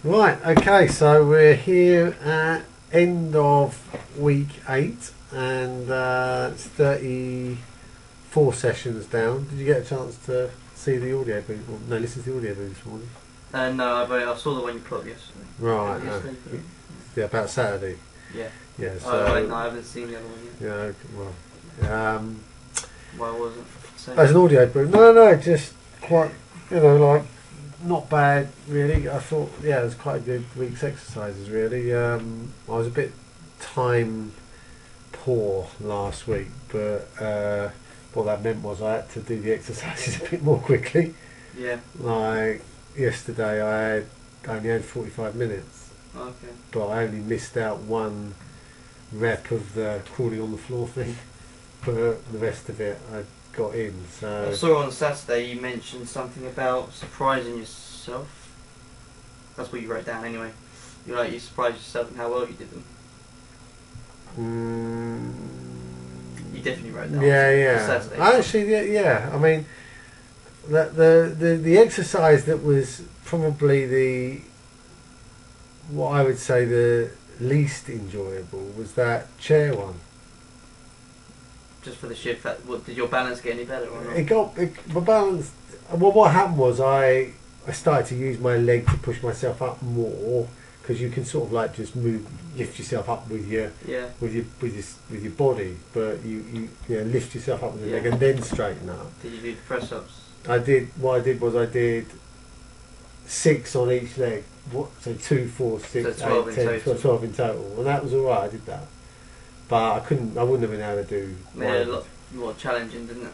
Right, okay, so we're here at end of week 8 and it's 34 sessions down. Did you get a chance to see the audio book? Or, no, listen to the audio book this morning? No, I saw the one you put up yesterday. Right, Yesterday, yeah, about Saturday. yeah. Yeah, so... I haven't seen the other one yet. Yeah, well... Why wasn't it? As an audio book? No, just quite, like, not bad really. I thought, yeah, it was quite a good week's exercises really. I was a bit time poor last week, but what that meant was I had to do the exercises a bit more quickly. Yeah. Like yesterday I only had 45 minutes. Okay. But I only missed out one rep of the crawling on the floor thing, but the rest of it I got in. So I saw on Saturday you mentioned something about surprising yourself. That's what you wrote down anyway. You surprised yourself and how well you did them. You definitely wrote that. Yeah. Saturday. Actually, yeah. I mean, the exercise that was probably what I would say the least enjoyable was that chair one. Just for the sheer fact, did your balance get any better or not? My balance. Well, what happened was I started to use my leg to push myself up more, because you can sort of like just lift yourself up with your body, but you lift yourself up with the leg and then straighten up. Did you do the press ups? I did. What I did was I did 6 on each leg. So 2, 4, 6, so 8, 10, 12 in total, and that was alright. I did that, but I wouldn't have been able to do. Yeah, a lot more challenging, didn't it?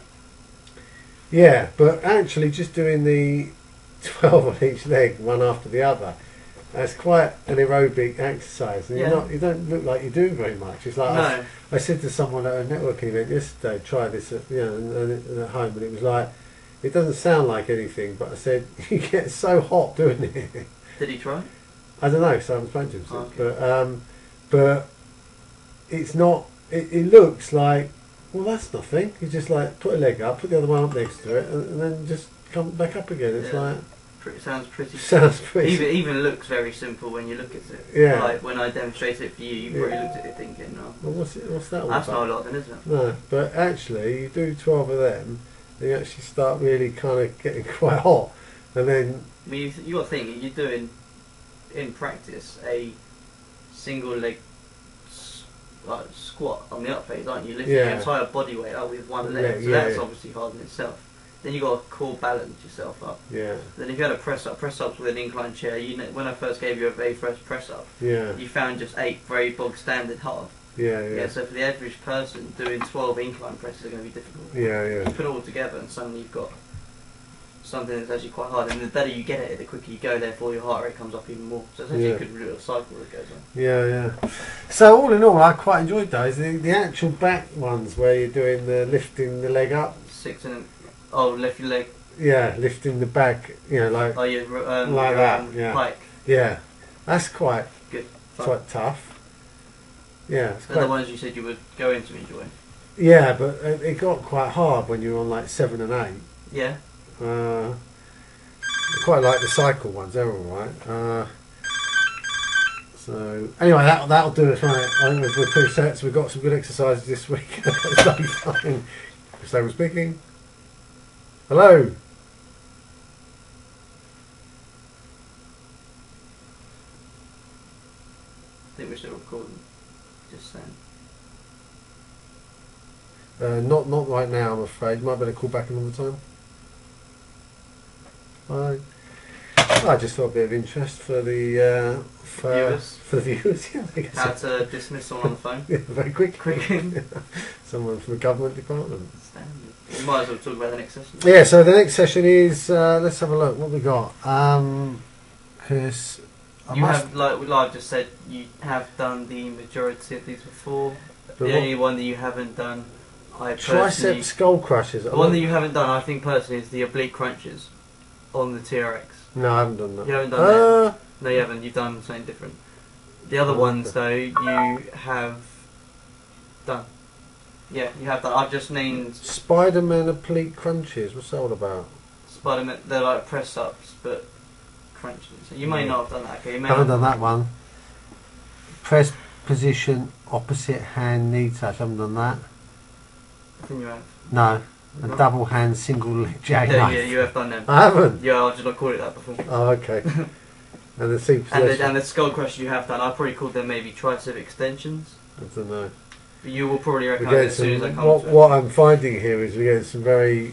Yeah, but actually, just doing the 12 on each leg, one after the other, that's quite an aerobic exercise. And you don't look like you're doing very much. It's like no. I said to someone at a networking event yesterday, try this at home, and it was like, it doesn't sound like anything, but I said you get so hot doing it. Did he try? I don't know, because I haven't spoken to him since. Okay. But it's not. It looks like, well, that's nothing. You just like put a leg up, put the other one up next to it, and then just come back up again. It's like sounds pretty. Sounds pretty. Even looks very simple when you look at it. Yeah. Like when I demonstrated it for you, you probably looked at it thinking, "No." Well, what's that all That's about? not a lot, then, is it? No, but actually, you do 12 of them, and you actually start really kind of getting quite hot, and then. I mean, you got to think you're doing in practice a single leg squat on the up phase, aren't you? Lifting your entire body weight up with one leg, so that's obviously hard in itself. Then you got to core balance yourself up. Yeah. Then if you had a press ups with an incline chair, when I first gave you a very first press up, you found just 8 very bog standard hard. Yeah. So for the average person, doing 12 incline presses are going to be difficult. You put it all together, and suddenly you've got something that's actually quite hard, and the better you get at it, the quicker you go, therefore your heart rate comes up even more. So it's actually a good little cycle that goes on. Yeah. So all in all, I quite enjoyed those. The actual back ones where you're doing the lifting the leg up. 6 and lift your leg. Yeah, lifting the back, like like that. Pike. Yeah, that's quite good. Quite tough. Yeah, they're the ones you said you were going to enjoy. Yeah, but it got quite hard when you were on like 7 and 8. Yeah. I quite like the cycle ones, they're alright. So anyway, that'll do us, right? I think we're pretty set, so we've got some good exercises this week. So we're speaking. Hello. I think we're still recording. Just saying. Not right now, I'm afraid. You might better call back another time. I just thought a bit of interest for the viewers. For the viewers, How to dismiss someone on the phone? Very quick. Someone from the government department. Standard. You might as well talk about the next session. Yeah. So the next session is let's have a look. What we got? Because like I've just said, you have done the majority of these before. The only one that you haven't done, tricep skull crushes. The one that you haven't done, I think personally, is the oblique crunches on the TRX. No, I haven't done that. You haven't done that? No, you haven't. You've done something different. The other ones, though, you have done. Yeah, you have done. I've just named... Spider-Man oblique crunches. What's that all about? Spider-Man, they're like press-ups, but crunches. So you may not have done that. Okay, you may haven't done that one. Press position opposite hand knee touch. Haven't done that. I think you have. No. A double hand single leg jackknife. Yeah, you have done them. I haven't. Yeah, I just not called it that before. Oh, okay. And the seat and the skull crush you have done. I probably called them maybe tricep extensions. I don't know. But you will probably recognise as soon as I come to it. What I'm finding here is we get some very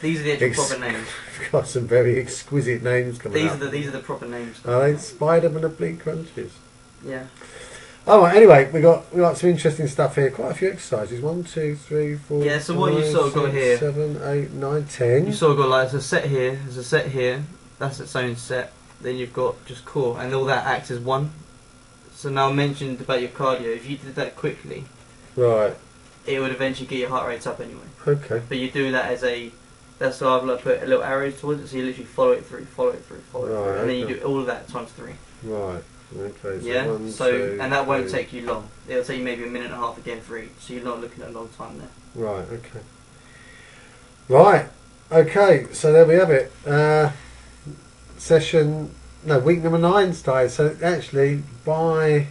these are the actual proper names. We've got some very exquisite names coming up. These are the proper names. Are they Spiderman of Bleak Crunches? Yeah. Oh, well, anyway, we got some interesting stuff here. Quite a few exercises. 1, 2, 3, 4. Yeah. So what you sort of got here? 7, 8, 9, 10. You sort of got like there's a set here. There's a set here. That's its own set. Then you've got just core, and all that acts as one. So now I mentioned about your cardio. If you did that quickly, right, it would eventually get your heart rate up anyway. Okay. But you do that as a. That's why I've like put a little arrows towards it. So you literally follow it through, follow it through, follow it through, and then you do all of that times 3. Right. Okay. So yeah. 1, So 2, and that won't 3. take you long. It'll take you maybe a minute and a half again for each. So you're not looking at a long time there. Right. Okay. Right. Okay. So there we have it. Week number 9 started. So actually, by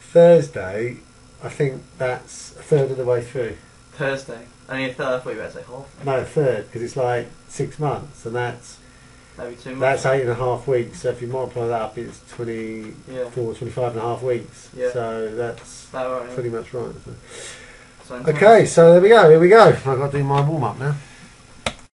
Thursday, I think that's a third of the way through. Thursday? Only a third? I thought you were about to say half. No, a third, because it's like 6 months, and that's maybe 2 months. That's 8.5 weeks. So if you multiply that up, it's 24, 25.5 weeks. Yeah. So that's right, pretty much right. So okay, so there we go. Here we go. I've got to do my warm up now.